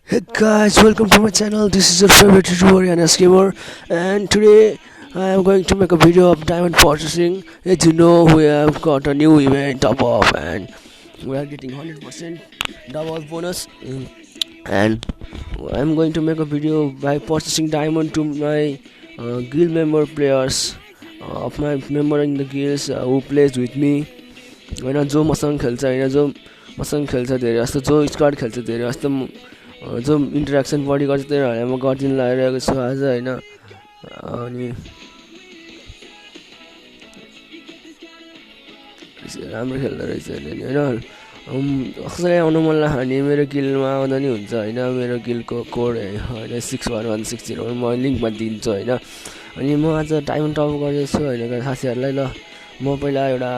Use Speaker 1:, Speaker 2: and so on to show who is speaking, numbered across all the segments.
Speaker 1: Hey guys, welcome to my channel. This is your favorite YouTuber Yanas Gamer, and today I am going to make a video of diamond purchasing. As you know, we have got a new event top up, and we are getting 100% double bonus. And I'm going to make a video by purchasing diamond to my guild member players of my member in the guilds who plays with me. होइन जो मसँग खेल्छ होइन जो मसँग खेल्छ धेरै जस्तो जो स्क्वाड खेल्छ धेरै जस्तो जो इन्टरेक्सन बढी गर्छ त्यही म गरिदिनु लागिरहेको छु आज होइन अनि राम्रो खेल्दो रहेछ होइन कसैलाई आउनु मन लाग्यो भने मेरो गिलमा आउँदा नि हुन्छ होइन मेरो गिलको कोड होइन 6116 म लिङ्कमा दिन्छु होइन अनि म आज डायमन्ड टप गर्दैछु होइन साथीहरूलाई ल म पहिला एउटा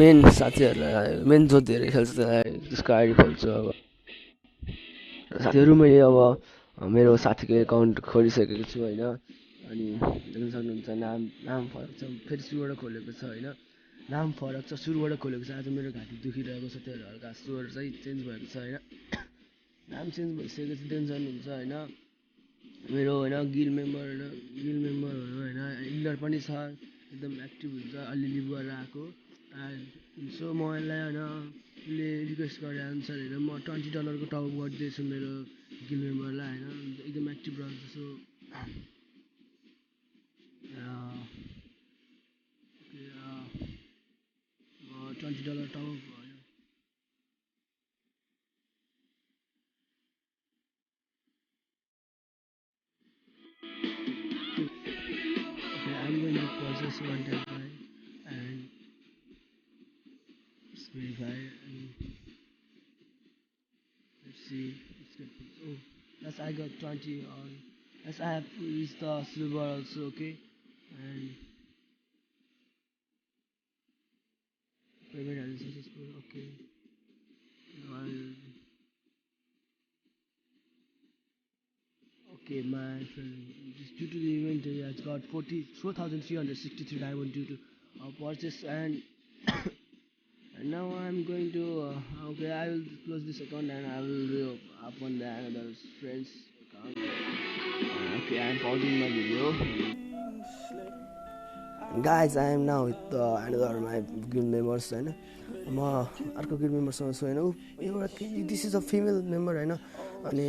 Speaker 1: मेन साथीहरूलाई मेन जो धेरै खेल्छ त्यसलाई त्यसको आइडी खोल्छु अब साथीहरू मैले अब मेरो साथीको एकाउन्ट खोलिसकेको छु होइन अनि देख्न सक्नुहुन्छ नाम नाम फरक छ फेरि सुरुबाट खोलेको छ होइन नाम फरक छ सुरुबाट खोलेको छ आज मेरो घाँटी दुखिरहेको छ त्यही हल्का स्वर चाहिँ चेन्ज भएको छ होइन नाम चेन्ज भइसकेको छ टेन्सन हुन्छ होइन मेरो होइन गिल मेम्बरहरू होइन इलर पनि छ एकदम एक्टिभ हुन्छ अलिअलि गरेर आएको सो म यसलाई होइन उसले रिक्वेस्ट गरे अनुसार होइन म $20 टप गरिदिएछु मेरो गिल मेम्बरलाई होइन एकदम एक्टिभ रहन्छ सो $20 टप होइन I'm going to process one time and verify and let's see. Oh, yes, I got 20 on. Yes, I have reached the silver also. Okay, and payment is successful. Okay, now okay, my friend. Just due to the event, I got 4,363 diamond due to purchase and. And now I'm going to okay, I will close this account and I will open the another friend's account. Okay, I'm pausing my video. Guys, I am now with another my guild members होइन म अर्को guild memberसँग छु होइन एउटा this is a female member होइन अनि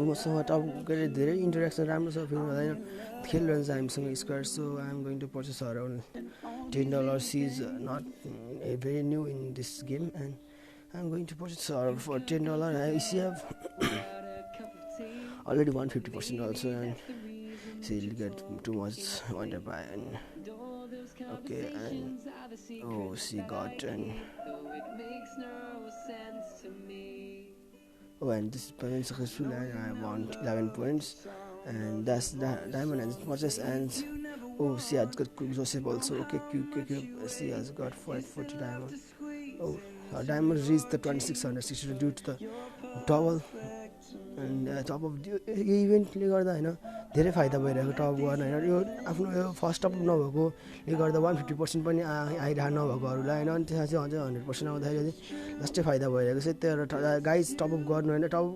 Speaker 1: मसँग top गरेर धेरै इन्टरेक्सन राम्रो छ फिमेल होइन खेलिरहन्छ हामीसँग squad so I am going to purchase around $10. She is not very new in this game and I'm going to purchase her for $10. She have already 150% also and she'll get too much wanted by and okay and oh she got and oh and this is payment successful and I want 11 points and that's the diamond and purchase and oh she has got Joseph also okay she has got 40 diamond oh her diamond reached the 2660 due to the double and top of यो इभेन्टले गर्दा होइन धेरै फाइदा भइरहेको top गर्न होइन यो आफ्नो यो फर्स्ट टप नभएकोले गर्दा 150% पनि आइरहेको नभएकोहरूलाई होइन अनि त्यसमा चाहिँ अझै 100% आउँदाखेरि चाहिँ जस्तै फाइदा भइरहेको छ त्यही भएर गाइज टपअप गर्नु होइन टप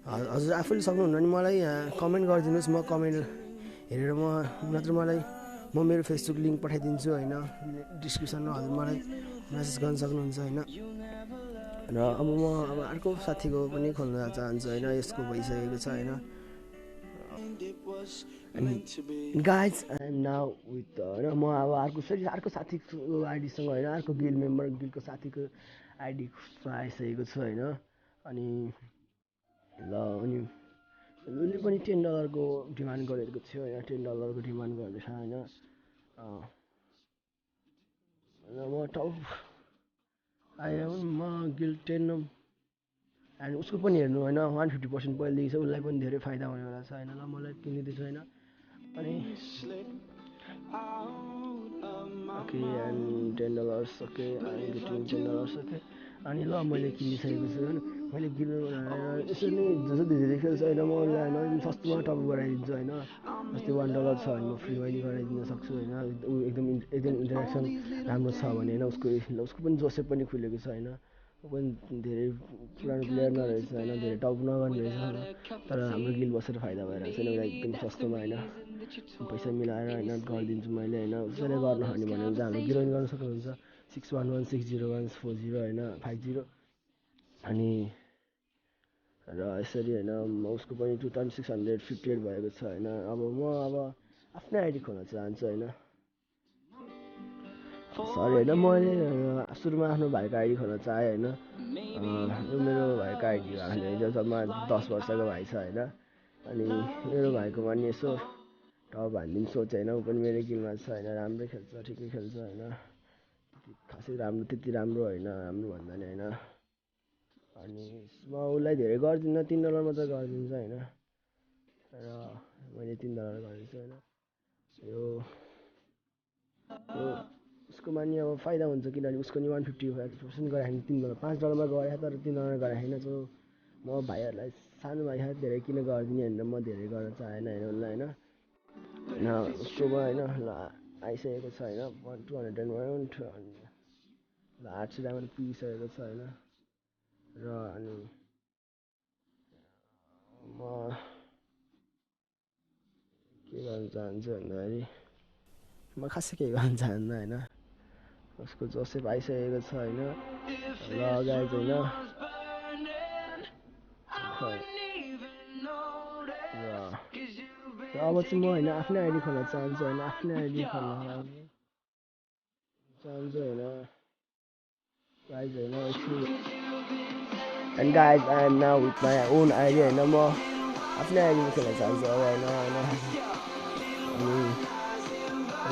Speaker 1: हजुर आफूले सक्नुहुन्न भने मलाई कमेन्ट गरिदिनुहोस् म कमेन्ट हेरेर म नत्र मलाई म मेरो फेसबुक लिङ्क पठाइदिन्छु होइन डिस्क्रिप्सनमा हजुर मलाई मेसेज गर्न सक्नुहुन्छ होइन र अब म अब अर्को साथीको पनि खोल्न चाहन्छु होइन यसको भइसकेको छ होइन guys I am now with होइन म अब अर्को साथीको आइडीसँग होइन अर्को गिलको साथीको आइडी आइसकेको छु होइन अनि ल अनि उसले पनि $10 डिमान्ड गरेको थियो होइन $10 डिमान्ड गर्दैछ होइन म टप म गिल 10 एन्ड उसको पनि हेर्नु होइन 150% पहिलेदेखि छ उसलाई पनि धेरै फाइदा हुनेवाला छ होइन ल मलाई किनिदिँदैछु होइन अनि okay and $10 okay I getting $10 okay अनि ल मैले किनिसकेको छु होइन मैले किन्नु यसरी नै जस्तो धेरै खेल्छ होइन म उसलाई होइन सस्तोमा टप गराइदिन्छु होइन जस्तै $1 छ भने म फ्रीमा नि गराइदिन सक्छु होइन एकदम इन्टरेक्सन राम्रो छ भने होइन उसको पनि जोसेफ पनि खुलेको छ होइन पनि धेरै पुरानो प्लेयर नरहेछ होइन, धेरै टप नगर्ने रहेछ होइन, तर हाम्रो गिल बसेर फाइदा भइरहेको छ होइन, एकदम सस्तोमा होइन, पैसा मिलाएर होइन गरिदिन्छु मैले होइन। उसैले गर्न हाल्ने भन्यो भने चाहिँ हाम्रो गिरोइन गर्न सक्नुहुन्छ 61160140 होइन 50 अनि र यसरी होइन उसको पनि 2658 भएको छ होइन। अब म आफ्नै आइडी खोल्न चाहन्छु होइन, सरी होइन, मैले सुरुमा आफ्नो भाइको आइडी खोल्न चाहेँ होइन। यो मेरो भाइको आइडी हो, अहिले जम्मा 10 वर्षको भाइ छ होइन। अनि मेरो भाइकोमा नि यसो टप हानिदिनु सोचेँ होइन, ऊ पनि मेरो गिलमा छ होइन, राम्रै खेल्छ, ठिकै खेल्छ होइन, खासै राम्रो त्यति राम्रो होइन, राम्रो भन्दा नि होइन। अनि म उसलाई धेरै गर्दिनँ, $3 मात्रै गरिदिन्छु होइन, र मैले $3 गरिदिन्छु होइन। यो उसकोमा नि अब फाइदा हुन्छ, किनभने उसको नि 150% गरायो $3 $5 गरायो, तर $3 गरायो होइन। सो म भाइहरूलाई सानो भाइ धेरै किन गरिदिने भनेर म धेरै गर्न चाहेन होइन उसलाई होइन। होइन उसकोमा होइन ल आइसकेको छ होइन 201 ल 800 डायमन्ड पुगिसकेको छ होइन। र अनि म के गर्न चाहन्छु भन्दाखेरि म खासै केही गर्न चाहन्न होइन। उसको जोसेफ आइसकेको छ होइन, ल गाइज होइन। र अब चाहिँ म होइन आफ्नै आइडी खोल्न चाहन्छु होइन, आफ्नै आइडी खोल्न चाहन्छु होइन गाइज होइन। And guys I am now with my own ID होइन, म आफ्नै आइडीमा खेल्न चाहन्छु अब होइन अनि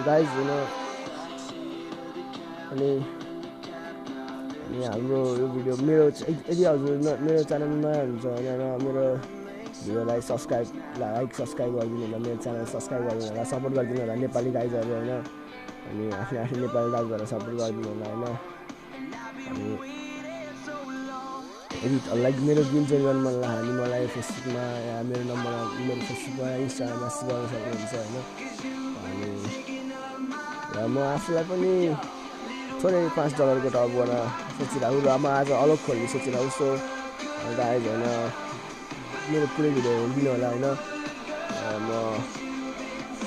Speaker 1: गाइज होइन। अनि हाम्रो यो भिडियो मेरो यदि हजुर मेरो च्यानल नयाँ हुन्छ होइन, मेरो भिडियोलाई लाइक सब्सक्राइब गरिदिनु होला, मेरो च्यानल सब्सक्राइब गरिदिनु होला, सपोर्ट गरिदिनु होला नेपाली गाइजहरू होइन। अनि आफ्नो नेपाली दाजुहरूलाई सपोर्ट गरिदिनु होला होइन। अनि यदि लाइक मेरो गिल जोइन गर्नु मन लाग्यो भने मलाई फेसबुकमा या मेरो नम्बरमा मेरो फेसबुकमा या इन्स्टाग्राममा मेसेज गर्न सक्नुहुन्छ होइन। अनि र म आफूलाई पनि थोरै $5 को टप गर्न सोचिरहेको, र म आज अलग खोल्ने सोचिरहेको। सो गाइज होइन मेरो पुरै भिडियो हेरिदिनु होला होइन। म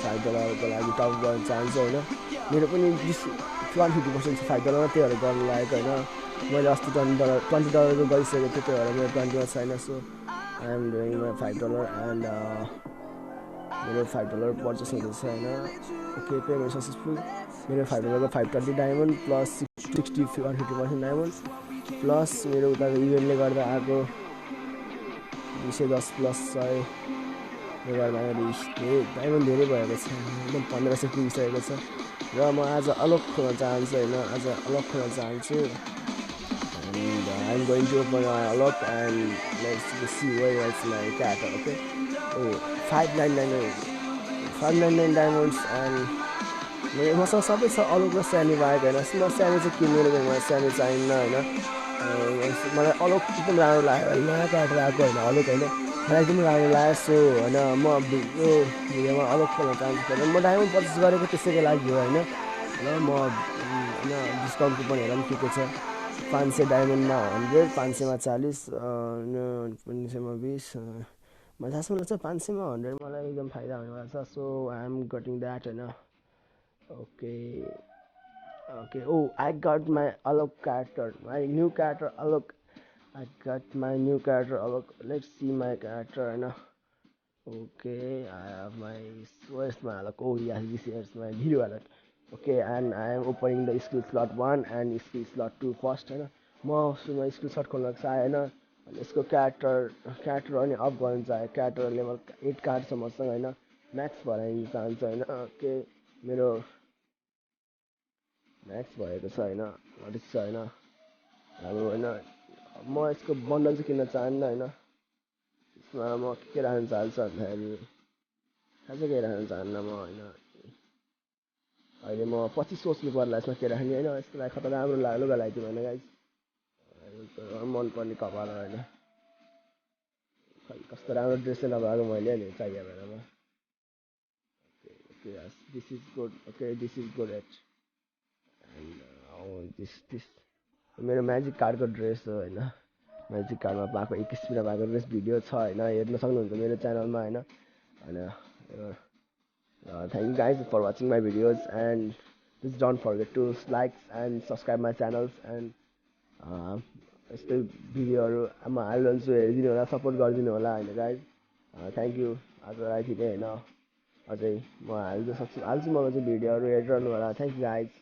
Speaker 1: $5 को लागि टप गर्न चाहन्छु होइन। मेरो पनि 150% छ $5 त्यही भएर गर्नु लागेको होइन। मैले अस्ति $20 को गरिसकेको थिएँ, त्यही भएर मेरो 20 छैन। So I am doing my $5 and मेरो $5 पर्चेस हुँदैछ होइन। Okay payment successful. मेरो $5 को 520 डायमन्ड प्लस 150% डायमन्ड प्लस मेरो उताको इभेन्टले गर्दा आएको 210 प्लस 100ले गर्दा डायमन्ड धेरै भएको छ, एकदम 1500 पुगिसकेको छ। र म आज अलग खोल्न चाहन्छु होइन, आज अलग खोल्न चाहन्छु। And I am going to open अलग and let's see where is my character. Okay 599 diamonds and मसँग सबै छ अलग र स्यामी बाहेक होइन। म स्यामी चाहिँ किन्नु मलाई स्यामी चाहिन्न होइन। मलाई अलग एकदम राम्रो लाग्यो, नयाँ क्यारेक्टर आएको होइन अलग होइन, मलाई एकदम राम्रो लाग्यो। सो होइन म यो भिडियोमा अलग खेल्न चाहन्छु होइन। म डायमन्ड पर्चेस गरेको त्यसैको लागि हो होइन। र म होइन डिस्काउन्ट कुपनहरू पनि के के छ, 500 डायमन्डमा 100, 500मा 40, 500मा 20, मलाई जहाँसम्म लाग्छ 500मा 100 मलाई एकदम फाइदा हुने भएको छ। सो आई एम गटिङ द्याट होइन। Okay. Oh, I got my alok character, my new character alok. I got my new character alok. Let's see my character, you know. Okay, I have my where's my alok? Oh yes, this is my video alok. Okay, and I am opening the skill slot 1 and skill slot 2 first, you know. म सुरुमा skill short खोल्न चाहेँ होइन। यसको character अनि up गर्न चाहेँ, character level 8 card छ मसँग होइन, म्याक्स भराइदिन चाहन्छु होइन। ओके मेरो म्याक्स भएको छ होइन, अलिक छ होइन। अब होइन म यसको बन्डल चाहिँ किन्न चाहन्न होइन। यसमा म के राख्न चाहन्छु भन्दाखेरि खासै केही राख्न चाहन्न म होइन। अहिले म 25 सोच्नु पर्ला यसमा के राख्ने होइन। यसको लागि कता राम्रो लाग्यो लुगा लगाइदिनु होइन गाइज, मनपर्ने कपाल होइन। खै कस्तो राम्रो ड्रेसै नभएको मैले नि चाहियो बेलामा। Okay this is good, okay this is good at end this मेरो म्याजिक कार्डको ड्रेस हो होइन म्याजिक कार्डमा पाएको 21 पाएको ड्रेस भिडियो छ होइन हेर्न सक्नुहुन्छ मेरो च्यानलमा होइन thank you guys for watching my videos and please don't forget to like and subscribe my channels and यस्तै भिडियोहरू हालिरहन्छु हेरिदिनु होला सपोर्ट गरिदिनु होला होइन गाइज थ्याङ्क यू आजलाई यति नै होइन अझै म हाल्छु म चाहिँ भिडियोहरू हेरिरहनु होला थ्याङ्क यू गाइज